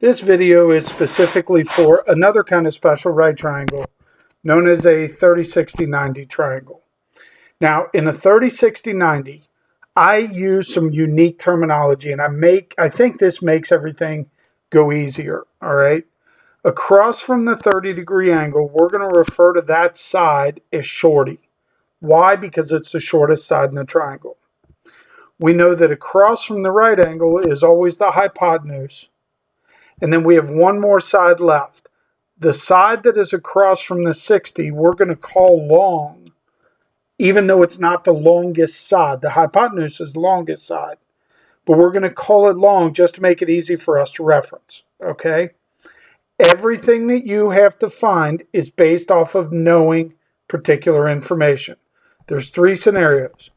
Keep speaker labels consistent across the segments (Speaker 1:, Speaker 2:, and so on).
Speaker 1: This video is specifically for another kind of special right triangle known as a 30-60-90 triangle. Now, in a 30-60-90, I use some unique terminology, and I think this makes everything go easier, all right? Across from the 30-degree angle, we're going to refer to that side as shorty. Why? Because it's the shortest side in the triangle. We know that across from the right angle is always the hypotenuse. And then we have one more side left. The side that is across from the 60, we're going to call long, even though it's not the longest side. The hypotenuse is the longest side. But we're going to call it long just to make it easy for us to reference. Okay? Everything that you have to find is based off of knowing particular information. There's three scenarios.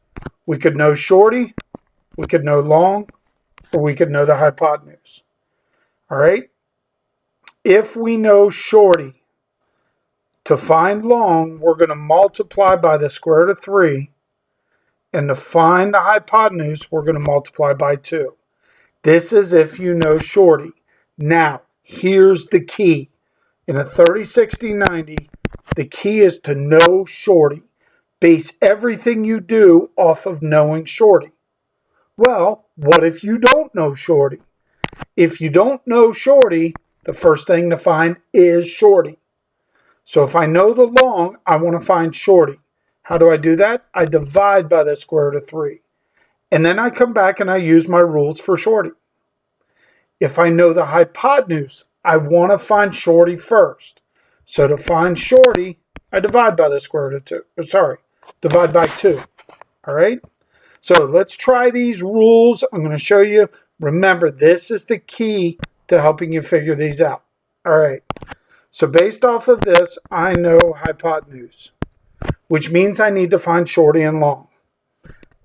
Speaker 1: We could know shorty, we could know long, or we could know the hypotenuse. All right? If we know shorty, to find long, we're going to multiply by the square root of 3. And to find the hypotenuse, we're going to multiply by 2. This is if you know shorty. Now, here's the key. In a 30-60-90, the key is to know shorty. Base everything you do off of knowing shorty. Well, what if you don't know shorty? If you don't know shorty, the first thing to find is shorty. So if I know the long, I want to find shorty. How do I do that? I divide by the square root of 3. And then I come back and I use my rules for shorty. If I know the hypotenuse, I want to find shorty first. So to find shorty, I divide by the square root of 2. Divide by 2. All right? So let's try these rules. I'm going to show you. Remember, this is the key to helping you figure these out. All right. So based off of this, I know hypotenuse, which means I need to find shorty and long.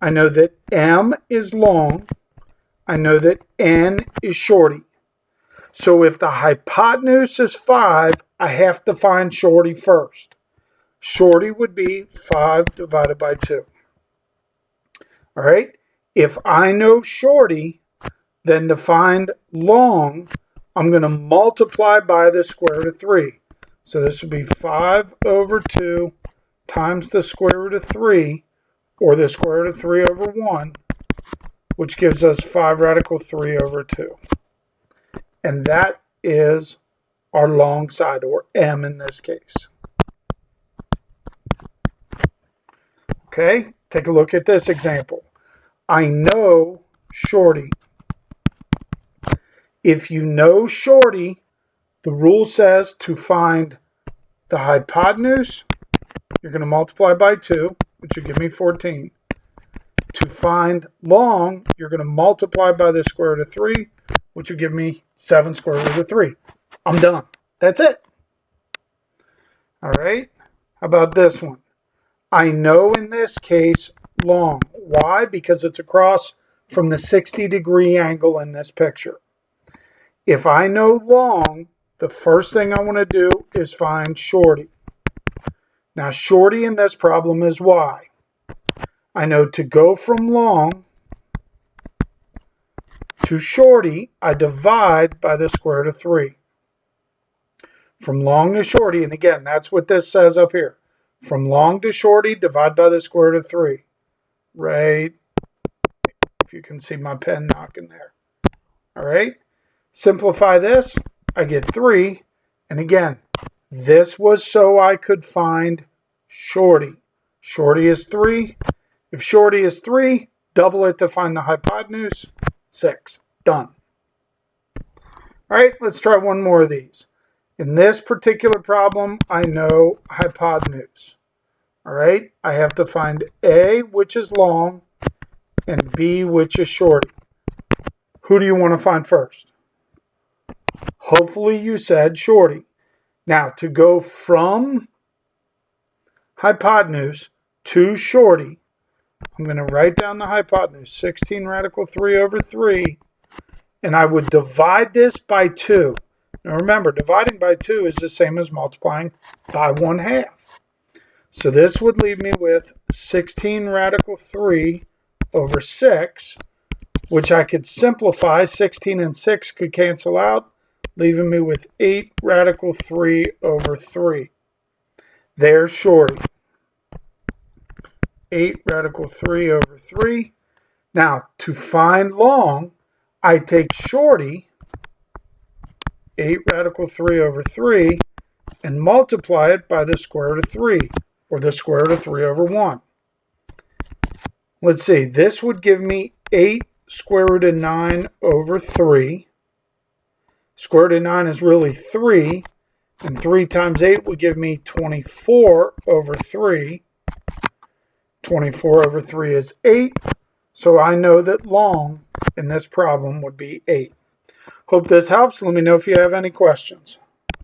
Speaker 1: I know that M is long. I know that N is shorty. So if the hypotenuse is 5, I have to find shorty first. Shorty would be 5 divided by 2. All right? If I know shorty, then to find long, I'm going to multiply by the square root of 3. So this would be 5 over 2 times the square root of 3, or the square root of 3 over 1, which gives us 5 radical 3 over 2. And that is our long side, or M in this case. Okay, take a look at this example. I know shorty. If you know shorty, the rule says to find the hypotenuse, you're going to multiply by 2, which will give me 14. To find long, you're going to multiply by the square root of 3, which will give me 7 square root of 3. I'm done. That's it. All right. How about this one? I know in this case long. Why? Because it's across from the 60-degree angle in this picture. If I know long, the first thing I want to do is find shorty. Now, shorty in this problem is y. I know to go from long to shorty, I divide by the square root of 3. From long to shorty, and again, that's what this says up here. From long to shorty, divide by the square root of 3. Right, if you can see my pen knocking there. All right, simplify this, I get 3. And again, this was so I could find shorty. Shorty is 3. If shorty is 3, double it to find the hypotenuse. 6. Done. All right, let's try one more of these. In this particular problem, I know hypotenuse. All right, I have to find A, which is long, and B, which is shorty. Who do you want to find first? Hopefully you said shorty. Now, to go from hypotenuse to shorty, I'm going to write down the hypotenuse, 16 radical 3 over 3, and I would divide this by 2. Now remember, dividing by 2 is the same as multiplying by 1/2. So this would leave me with 16 radical 3 over 6, which I could simplify. 16 and 6 could cancel out. leaving me with 8 radical 3 over 3. There's Shorty. 8 radical 3 over 3. Now, to find Long, I take Shorty, 8 radical 3 over 3, and multiply it by the square root of 3, or the square root of 3 over 1. Let's see, this would give me 8 square root of 9 over 3. Square root of 9 is really 3, and 3 times 8 would give me 24 over 3. 24 over 3 is 8, so I know that Long in this problem would be 8. Hope this helps. Let me know if you have any questions.